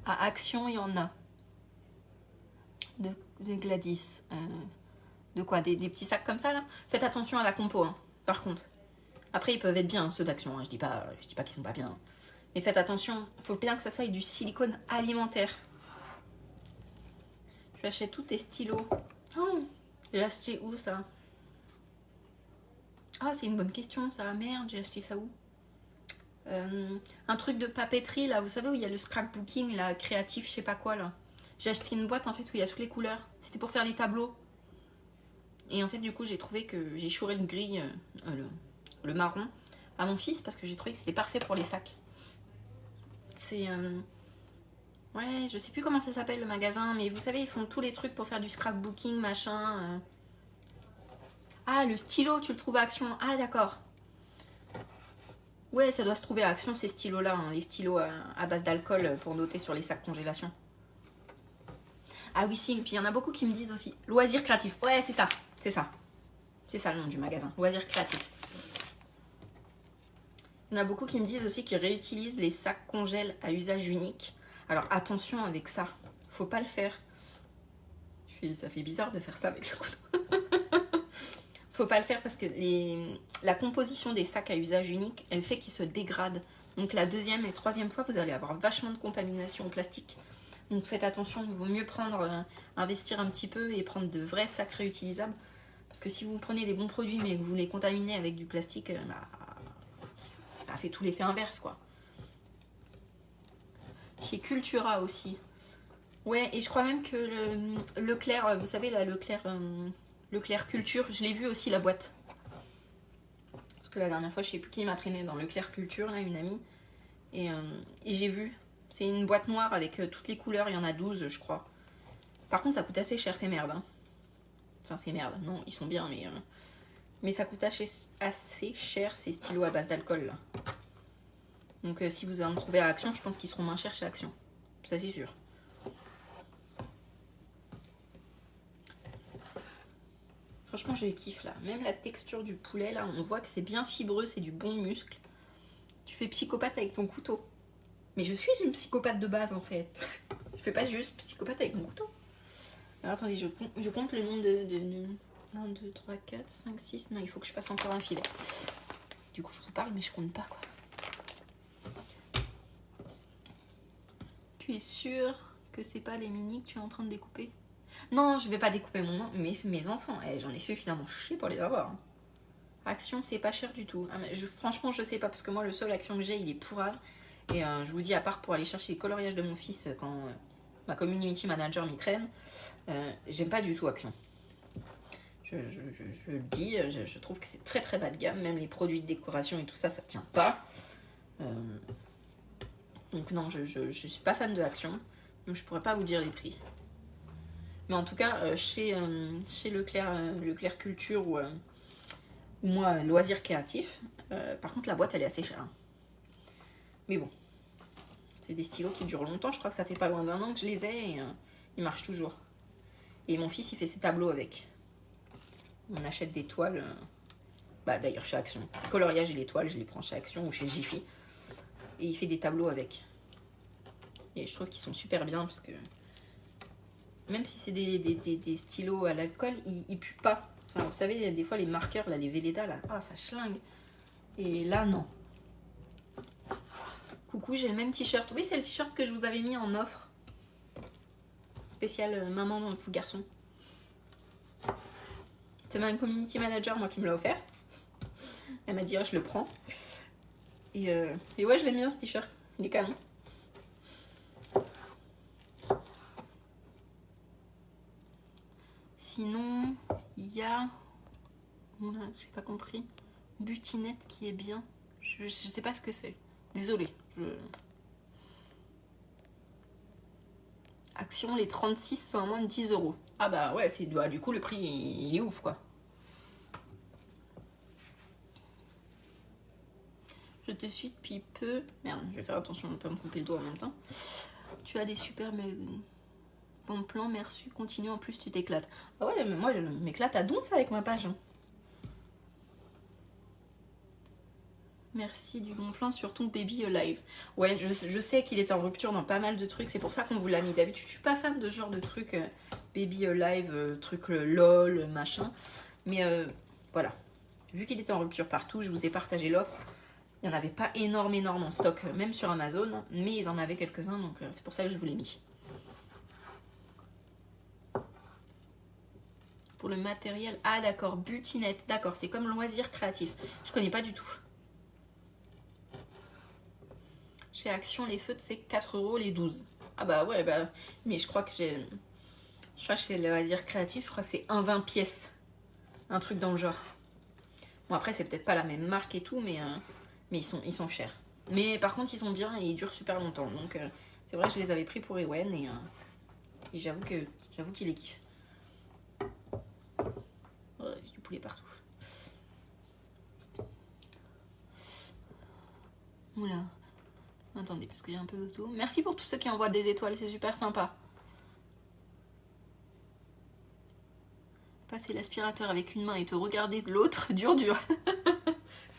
À Action, il y en a. De Gladys. De quoi des petits sacs comme ça, là. Faites attention à la compo, hein, par contre. Après, ils peuvent être bien, ceux d'Action. Hein. Je dis pas qu'ils sont pas bien. Mais faites attention. Il faut bien que ça soit avec du silicone alimentaire. Tu achètes tous tes stylos. Oh, j'ai acheté où, ça? Ah, c'est une bonne question, ça. Merde, j'ai acheté ça où? Un truc de papeterie, là. Vous savez où il y a le scrapbooking, là, créatif, je sais pas quoi, là. J'ai acheté une boîte, en fait, où il y a toutes les couleurs. C'était pour faire les tableaux. Et en fait, du coup, j'ai trouvé que j'ai chouré le gris, le marron, à mon fils, parce que j'ai trouvé que c'était parfait pour les sacs. C'est... Ouais, je sais plus comment ça s'appelle, le magasin, mais vous savez, ils font tous les trucs pour faire du scrapbooking, machin... Ah, le stylo, tu le trouves à Action. Ah, d'accord. Ouais, ça doit se trouver à Action, ces stylos-là. Hein, les stylos à base d'alcool pour noter sur les sacs congélation. Ah oui, si. Puis il y en a beaucoup qui me disent aussi. Loisirs créatifs. Ouais, c'est ça. C'est ça. C'est ça le nom du magasin. Loisirs créatifs. Il y en a beaucoup qui me disent aussi qu'ils réutilisent les sacs congèles à usage unique. Alors attention avec ça. Faut pas le faire. Ça fait bizarre de faire ça avec le couteau. Faut pas le faire parce que la composition des sacs à usage unique, elle fait qu'ils se dégradent. Donc la deuxième et troisième fois, vous allez avoir vachement de contamination au plastique. Donc faites attention, il vaut mieux investir un petit peu et prendre de vrais sacs réutilisables. Parce que si vous prenez des bons produits mais que vous les contaminez avec du plastique, ça fait tout l'effet inverse, quoi. Chez Cultura aussi. Ouais, et je crois même que le Leclerc, vous savez là, Leclerc Culture, je l'ai vu aussi la boîte. Parce que la dernière fois, je sais plus qui m'a traîné dans Leclerc Culture, là, une amie. Et j'ai vu. C'est une boîte noire avec toutes les couleurs, il y en a 12, je crois. Par contre, ça coûte assez cher, ces merdes. Hein. Enfin, ces merdes, non, ils sont bien, mais ça coûte assez cher, ces stylos à base d'alcool, là. Donc, si vous en trouvez à Action, je pense qu'ils seront moins chers chez Action. Ça, c'est sûr. Franchement, je kiffe là. Même la texture du poulet, là, on voit que c'est bien fibreux, c'est du bon muscle. Tu fais psychopathe avec ton couteau. Mais je suis une psychopathe de base, en fait. Je fais pas juste psychopathe avec mon couteau. Alors, attendez, je compte le nombre de 1, 2, 3, 4, 5, 6. Non, il faut que je fasse encore un filet. Du coup, je vous parle, mais je compte pas, quoi. Tu es sûre que c'est pas les mini que tu es en train de découper? Non, je vais pas découper mes enfants. J'en ai suffisamment chier pour les avoir. Action, c'est pas cher du tout. Franchement, je sais pas, parce que moi, le seul Action que j'ai, il est pourrave. Et je vous dis, à part pour aller chercher les coloriages de mon fils quand ma community manager m'y traîne, j'aime pas du tout Action. Je le dis, je trouve que c'est très très bas de gamme. Même les produits de décoration et tout ça, ça tient pas. Donc non, je suis pas fan de Action. Donc je pourrais pas vous dire les prix. Mais en tout cas, chez Leclerc Culture ou moi, Loisirs Créatifs, par contre, la boîte, elle est assez chère. Hein. Mais bon, c'est des stylos qui durent longtemps. Je crois que ça fait pas loin d'1 an que je les ai et ils marchent toujours. Et mon fils, il fait ses tableaux avec. On achète des toiles, d'ailleurs chez Action. Le coloriage et les toiles, je les prends chez Action ou chez Jiffy. Et il fait des tableaux avec. Et je trouve qu'ils sont super bien parce que même si c'est des stylos à l'alcool, ils puent pas. Enfin, vous savez, des fois les marqueurs, là, les Velleda, là, ça schlingue. Et là, non. Coucou, j'ai le même t-shirt. Oui, c'est le t-shirt que je vous avais mis en offre. spécial maman ou garçon. C'est ma community manager, moi, qui me l'a offert. Elle m'a dit, oh, je le prends. Et ouais, je l'aime bien, ce t-shirt. Il est canon. Sinon, il y a... j'ai pas compris. Butinette qui est bien. Je sais pas ce que c'est. Désolée. Action, les 36 sont à moins de 10 €. Ah bah ouais, du coup le prix il est ouf quoi. Je te suis depuis peu. Merde, je vais faire attention de ne pas me couper le doigt en même temps. Tu as des super bons plans, merci. Continue, en plus tu t'éclates. Ah ouais, mais moi je m'éclate à donf avec ma page. Merci du bon plan sur ton Baby Alive. Ouais, je sais qu'il est en rupture dans pas mal de trucs. C'est pour ça qu'on vous l'a mis. D'habitude, je suis pas fan de ce genre de trucs Baby Alive, truc LOL, machin. Mais voilà. Vu qu'il était en rupture partout, je vous ai partagé l'offre. Il n'y en avait pas énorme en stock, même sur Amazon. Mais ils en avaient quelques-uns, donc c'est pour ça que je vous l'ai mis. Pour le matériel, ah d'accord, butinette. D'accord, c'est comme loisir créatif. Je connais pas du tout. Chez Action, les feutres, c'est 4 € les 12. Ah bah ouais, bah... Mais je crois que j'ai... Je crois que chez Loisirs Créatifs, je crois que c'est 1,20 pièces. Un truc dans le genre. Bon, après, c'est peut-être pas la même marque et tout, mais ils sont chers. Mais par contre, ils sont bien et ils durent super longtemps. Donc, c'est vrai, je les avais pris pour Ewen et j'avoue qu'il les kiffe. Ouais, j'ai du poulet partout. Oula. Attendez, parce qu'il y a un peu d'auto. Merci pour tous ceux qui envoient des étoiles, c'est super sympa. Passer l'aspirateur avec une main et te regarder de l'autre, dur.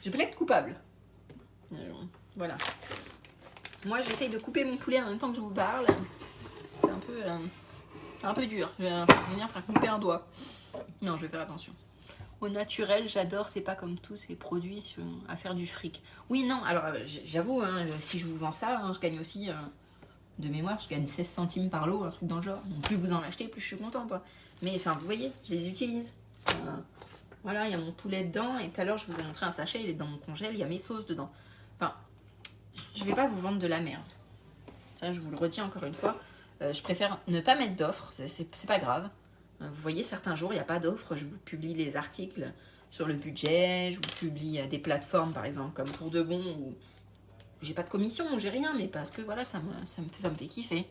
Je plaide coupable. Voilà. Moi, j'essaye de couper mon poulet en même temps que je vous parle. C'est un peu dur. Je vais venir faire couper un doigt. Non, je vais faire attention. Au naturel, j'adore, c'est pas comme tous ces produits à faire du fric. Oui, non, alors j'avoue, hein, si je vous vends ça, hein, je gagne aussi, de mémoire, je gagne 16 centimes par lot, un truc dans le genre. Donc plus vous en achetez, plus je suis contente. Hein. Mais enfin, vous voyez, je les utilise. Voilà, il y a mon poulet dedans, et tout à l'heure, je vous ai montré un sachet, il est dans mon congèle, il y a mes sauces dedans. Enfin, je vais pas vous vendre de la merde. Ça, je vous le redis encore une fois. Je préfère ne pas mettre d'offres, c'est pas grave. Vous voyez, certains jours, il n'y a pas d'offres. Je vous publie les articles sur le budget. Je vous publie des plateformes, par exemple, comme Pour de Bon, où j'ai pas de commission, j'ai rien, mais parce que voilà, ça me fait kiffer.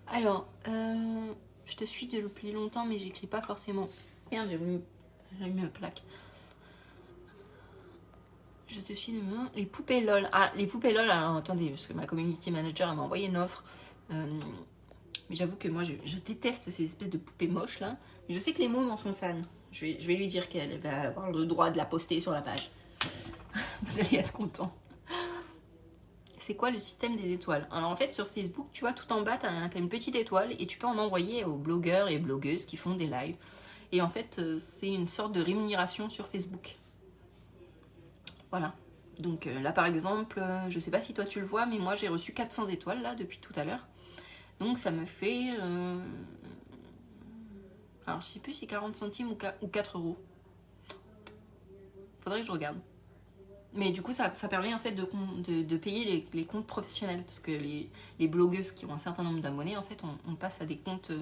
Alors, je te suis depuis longtemps, mais j'écris pas forcément. Merde, j'ai mis ma plaque. Je te suis demain. Les poupées LOL. Ah, les poupées LOL, alors attendez, parce que ma community manager m'a envoyé une offre. Mais j'avoue que moi, je déteste ces espèces de poupées moches là. Mais je sais que les mômes en sont fans. Je vais lui dire qu'elle va avoir le droit de la poster sur la page. Vous allez être content. C'est quoi le système des étoiles? Alors en fait, sur Facebook, tu vois, tout en bas, tu as une petite étoile et tu peux en envoyer aux blogueurs et blogueuses qui font des lives. Et en fait, c'est une sorte de rémunération sur Facebook. Voilà. Donc là, par exemple, je sais pas si toi tu le vois, mais moi, j'ai reçu 400 étoiles là depuis tout à l'heure. Donc ça me fait... alors je sais plus si 40 centimes ou 4 €. Faudrait que je regarde. Mais du coup ça permet en fait de payer les comptes professionnels. Parce que les blogueuses qui ont un certain nombre d'abonnés, en fait on passe à des comptes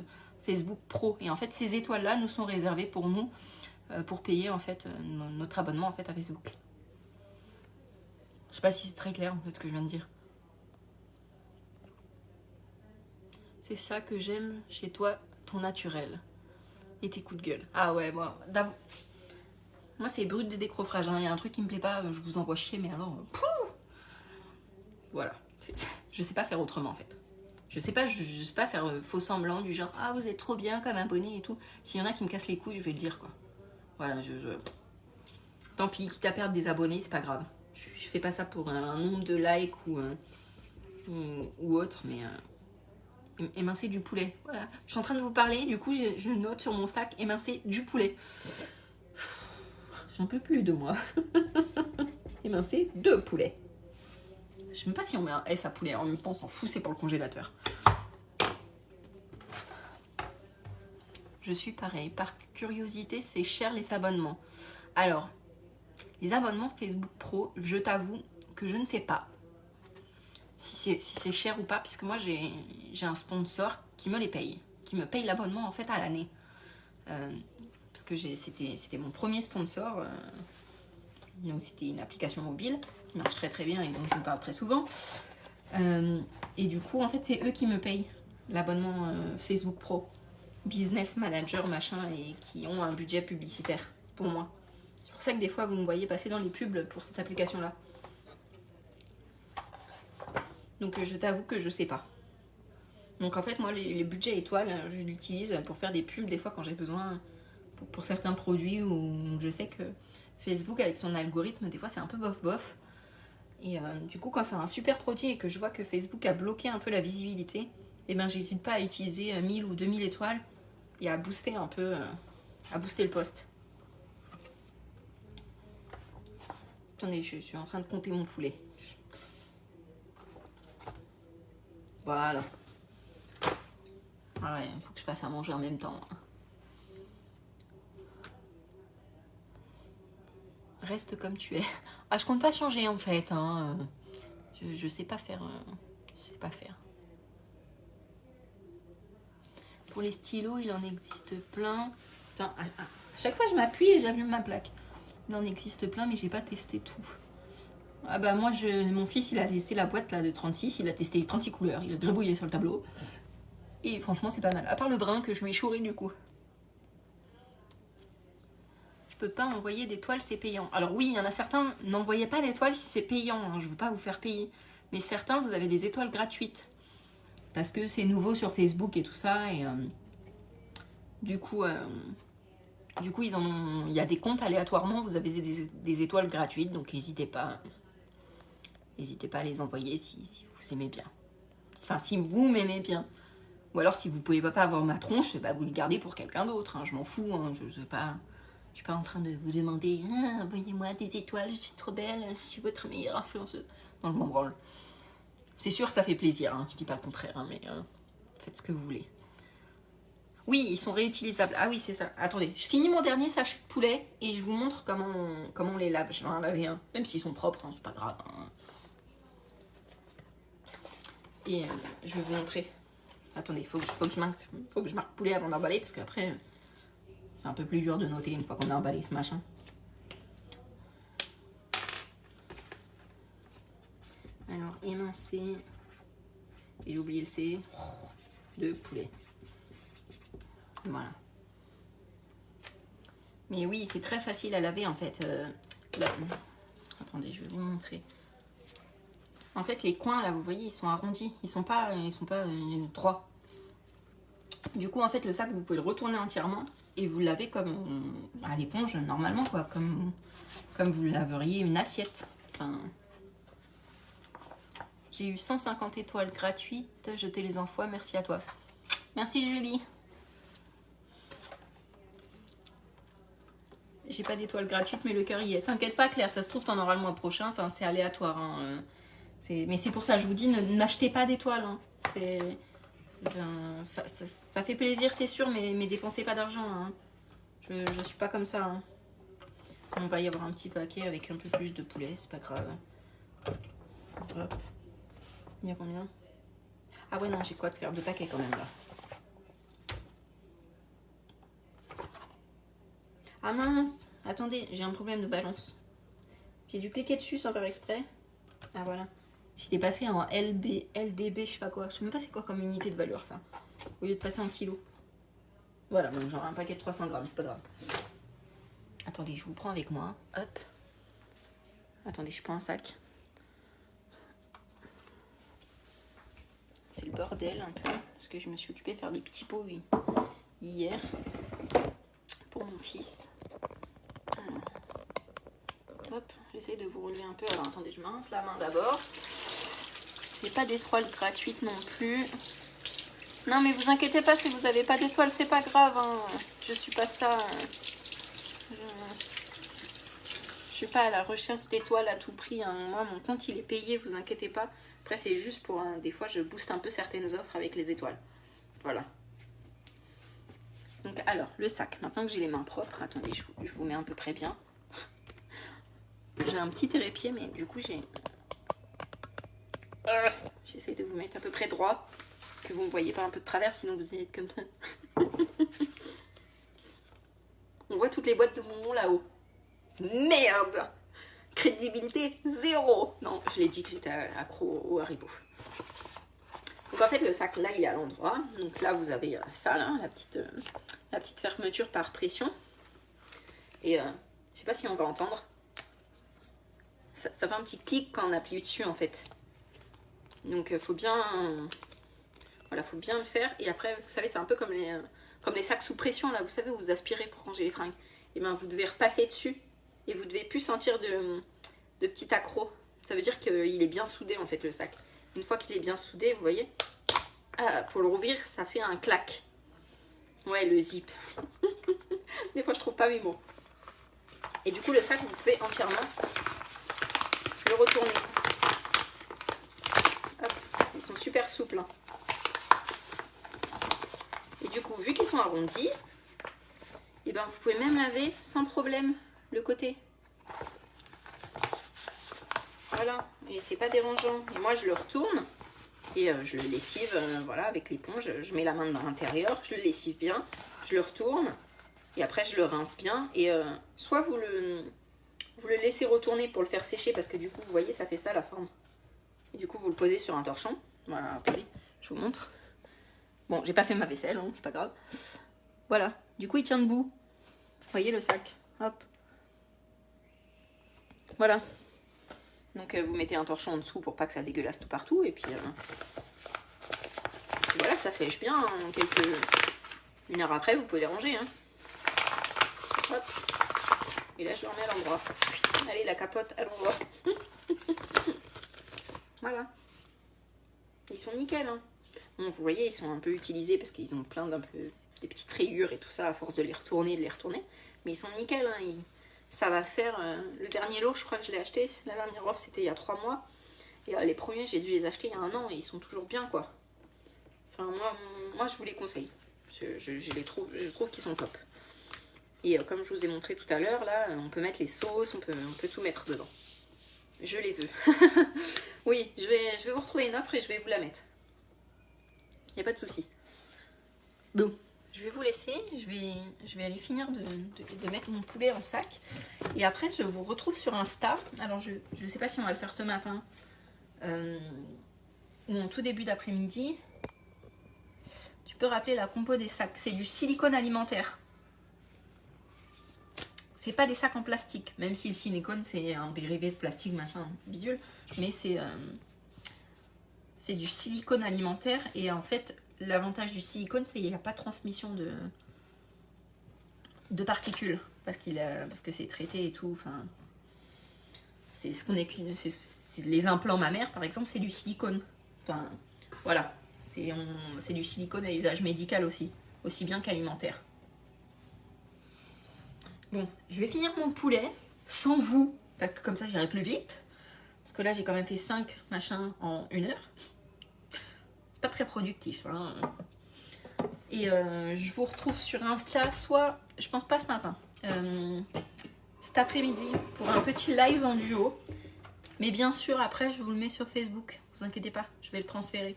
Facebook pro. Et en fait ces étoiles là nous sont réservées pour nous, pour payer en fait notre abonnement en fait à Facebook. Je sais pas si c'est très clair en fait ce que je viens de dire. C'est ça que j'aime chez toi, ton naturel. Et tes coups de gueule. Ah ouais, moi c'est brut de décroffrage. Il y a un truc qui me plaît pas, je vous envoie chier, mais alors... Voilà. Je sais pas faire autrement, en fait. Je sais pas faire faux semblant, du genre, ah, vous êtes trop bien comme abonné et tout. S'il y en a qui me cassent les couilles, je vais le dire, quoi. Voilà, tant pis, quitte à perdre des abonnés, c'est pas grave. Je fais pas ça pour un nombre de likes ou autre, mais... émincer du poulet. Voilà. Je suis en train de vous parler, du coup je note sur mon sac émincer du poulet. J'en peux plus de moi. Émincer 2 poulets. Je sais même pas si on met un S à poulet. En même temps, on s'en fout, c'est pour le congélateur. Je suis pareil. Par curiosité, c'est cher les abonnements. Alors, les abonnements Facebook Pro, je t'avoue que je ne sais pas si c'est cher ou pas, puisque moi j'ai un sponsor qui me les paye, qui me paye l'abonnement en fait à l'année. Parce que c'était mon premier sponsor. Donc c'était une application mobile qui marche très très bien et dont je vous parle très souvent. Et du coup, en fait, c'est eux qui me payent l'abonnement Facebook Pro, Business Manager, machin, et qui ont un budget publicitaire pour moi. C'est pour ça que des fois, vous me voyez passer dans les pubs pour cette application-là. Donc, je t'avoue que je sais pas. Donc, en fait, moi, les budgets étoiles, je l'utilise pour faire des pubs des fois quand j'ai besoin pour certains produits où je sais que Facebook, avec son algorithme, des fois, c'est un peu bof-bof. Et du coup, quand c'est un super produit et que je vois que Facebook a bloqué un peu la visibilité, eh ben, j'hésite pas à utiliser 1000 ou 2000 étoiles et à booster un peu, à booster le post. Attendez, je suis en train de compter mon poulet. Voilà. Ah ouais, il faut que je fasse à manger en même temps. Reste comme tu es. Ah, je compte pas changer en fait. Hein. Je sais pas faire. Je sais pas faire. Pour les stylos, il en existe plein. Attends, à chaque fois je m'appuie et j'allume ma plaque. Il en existe plein, mais j'ai pas testé tout. Ah bah moi, mon fils, il a testé la boîte là de 36. Il a testé les 36 couleurs. Il a gribouillé sur le tableau. Et franchement, c'est pas mal. À part le brun que je lui ai chouré du coup. Je peux pas envoyer des toiles, c'est payant. Alors oui, il y en a certains, n'envoyez pas d'étoiles si c'est payant. Hein. Je veux pas vous faire payer. Mais certains, vous avez des étoiles gratuites. Parce que c'est nouveau sur Facebook et tout ça. Et du coup, il y a des comptes aléatoirement. Vous avez des étoiles gratuites. Donc n'hésitez pas. N'hésitez pas à les envoyer si vous aimez bien. Enfin, si vous m'aimez bien. Ou alors, si vous pouvez pas avoir ma tronche, bah, vous les gardez pour quelqu'un d'autre. Hein. Je m'en fous. Hein. Je suis pas en train de vous demander envoyez-moi des étoiles, je suis trop belle, je suis votre meilleure influenceuse. Non, je m'en branle. C'est sûr que ça fait plaisir. Hein. Je dis pas le contraire, hein, mais faites ce que vous voulez. Oui, ils sont réutilisables. Ah oui, c'est ça. Attendez, je finis mon dernier sachet de poulet et je vous montre comment on les lave. Je vais en laver un, même s'ils sont propres, hein, c'est pas grave. Hein. Et je vais vous montrer. Attendez, faut que je marque poulet avant d'emballer parce qu'après, c'est un peu plus dur de noter une fois qu'on a emballé ce machin. Alors, émincé. Et j'ai oublié le C. De poulet. Voilà. Mais oui, c'est très facile à laver en fait. Là. Attendez, je vais vous montrer. En fait, les coins là, vous voyez, ils sont arrondis. Ils sont pas droits. Du coup, en fait, le sac, vous pouvez le retourner entièrement et vous le lavez comme à l'éponge normalement, quoi, comme vous laveriez une assiette. Enfin, j'ai eu 150 étoiles gratuites. Je te les envoie. Merci à toi. Merci Julie. J'ai pas d'étoiles gratuites, mais le cœur y est. T'inquiète pas, Claire, ça se trouve, t'en auras le mois prochain. Enfin, c'est aléatoire. Hein. Mais c'est pour ça, je vous dis, n'achetez pas d'étoiles. Hein. Ça fait plaisir, c'est sûr, mais dépensez pas d'argent. Hein. Je suis pas comme ça. Hein. On va y avoir un petit paquet avec un peu plus de poulet, c'est pas grave. Hop. Il y a combien? Ah ouais, non, j'ai quoi de faire 2 paquets quand même là. Ah mince, attendez, j'ai un problème de balance. J'ai dû cliquer dessus sans faire exprès. Ah voilà. J'étais passé en LDB, je sais pas quoi. Je sais même pas c'est quoi comme unité de valeur ça. Au lieu de passer en kilos. Voilà, donc genre un paquet de 300 grammes, c'est pas grave. Attendez, je vous prends avec moi. Hop. Attendez, je prends un sac. C'est le bordel un peu. Parce que je me suis occupée de faire des petits pots hier. Pour mon fils. Alors. Hop, j'essaie de vous relever un peu. Alors attendez, je mince la main d'abord. J'ai pas d'étoiles gratuites non plus. Non mais vous inquiétez pas si vous n'avez pas d'étoiles, c'est pas grave. Hein. Je suis pas ça. Je suis pas à la recherche d'étoiles à tout prix. Hein. Moi, mon compte, il est payé, vous inquiétez pas. Après, c'est juste pour... des fois, je booste un peu certaines offres avec les étoiles. Voilà. Donc, alors, le sac. Maintenant que j'ai les mains propres, attendez, je vous mets à peu près bien. J'ai un petit trépied, mais du coup, j'ai... J'essaie de vous mettre à peu près droit, que vous ne voyez pas un peu de travers, sinon vous allez être comme ça. On voit toutes les boîtes de bonbons là-haut. Merde! Crédibilité zéro! Non, je l'ai dit que j'étais accro au Haribo. Donc en fait, le sac là, il est à l'endroit. Donc là, vous avez ça, là, la petite fermeture par pression. Et je sais pas si on va entendre. Ça fait un petit clic quand on appuie dessus en fait. Donc faut bien... Voilà, faut bien le faire. Et après, vous savez, c'est un peu comme les sacs sous pression, là, vous savez, où vous aspirez pour ranger les fringues. Et bien, vous devez repasser dessus. Et vous devez plus sentir de petits accrocs. Ça veut dire qu'il est bien soudé, en fait, le sac. Une fois qu'il est bien soudé, vous voyez, pour le rouvrir, ça fait un clac. Ouais, le zip. Des fois, je trouve pas mes mots. Et du coup, le sac, vous pouvez entièrement le retourner. Hop, ils sont super souples, hein. Et du coup, vu qu'ils sont arrondis, et ben vous pouvez même laver sans problème le côté. Voilà, et c'est pas dérangeant. Et moi, je le retourne et je le lessive, voilà, avec l'éponge. Je mets la main dans l'intérieur, je le lessive bien, je le retourne et après je le rince bien. Et soit vous le laissez retourner pour le faire sécher parce que du coup, vous voyez, ça fait ça la forme. Et du coup, vous le posez sur un torchon. Voilà, attendez, je vous montre. Bon, j'ai pas fait ma vaisselle, hein, c'est pas grave. Voilà, du coup il tient debout. Vous voyez le sac, hop. Voilà. Donc vous mettez un torchon en dessous pour pas que ça dégueulasse tout partout. Et puis voilà, ça sèche bien. Hein, une heure après, vous pouvez les ranger. Hein. Hop. Et là, je le remets à l'endroit. Allez, la capote à l'endroit. Voilà. Ils sont nickel, hein. Bon, vous voyez, ils sont un peu utilisés parce qu'ils ont plein des petites rayures et tout ça à force de les retourner, Mais ils sont nickel, hein. Ça va faire... le dernier lot, je crois que je l'ai acheté. La dernière offre, c'était il y a 3 mois. Et les premiers, j'ai dû les acheter il y a 1 an et ils sont toujours bien, quoi. Enfin, moi je vous les conseille. Je trouve qu'ils sont top. Et comme je vous ai montré tout à l'heure, là, on peut mettre les sauces, on peut tout mettre dedans. Je les veux. Oui, je vais vous retrouver une offre et je vais vous la mettre. Il n'y a pas de souci. Bon, je vais vous laisser. Je vais aller finir de mettre mon poulet en sac. Et après, je vous retrouve sur Insta. Alors, je ne sais pas si on va le faire ce matin ou en tout début d'après-midi. Tu peux rappeler la compo des sacs. C'est du silicone alimentaire. C'est pas des sacs en plastique. Même si le silicone, c'est un dérivé de plastique, machin, bidule. Mais c'est du silicone alimentaire. Et en fait, l'avantage du silicone, c'est qu'il n'y a pas de transmission de particules. Parce que c'est traité et tout. Enfin, c'est ce qu'on est... les implants mammaires, par exemple, c'est du silicone. Enfin, voilà. C'est du silicone à usage médical aussi bien qu'alimentaire. Bon, je vais finir mon poulet sans vous, parce que comme ça j'irai plus vite. Parce que là j'ai quand même fait 5 machins en 1 heure. C'est pas très productif, hein. Et je vous retrouve sur Insta, soit, je pense pas ce matin, cet après-midi pour un petit live en duo. Mais bien sûr après je vous le mets sur Facebook, vous inquiétez pas, je vais le transférer.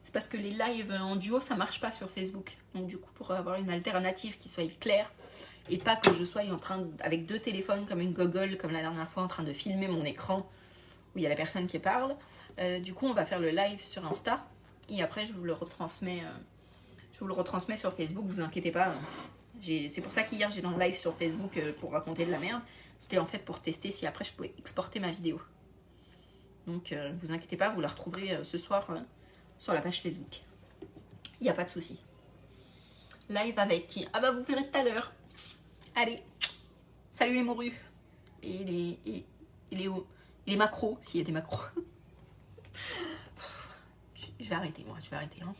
C'est parce que les lives en duo ça marche pas sur Facebook. Donc du coup pour avoir une alternative qui soit claire et pas que je sois en train avec 2 téléphones comme une gogole comme la dernière fois en train de filmer mon écran où il y a la personne qui parle. Du coup on va faire le live sur Insta et après je vous le retransmets sur Facebook, vous inquiétez pas. C'est pour ça qu'hier j'ai dans le live sur Facebook pour raconter de la merde. C'était en fait pour tester si après je pouvais exporter ma vidéo. Donc vous inquiétez pas, vous la retrouverez ce soir sur la page Facebook. Il n'y a pas de souci. Live avec qui? Ah bah vous verrez tout à l'heure. Allez, salut les morues. Et les macros, s'il y a des macros. Je vais arrêter moi, je vais arrêter. Hein.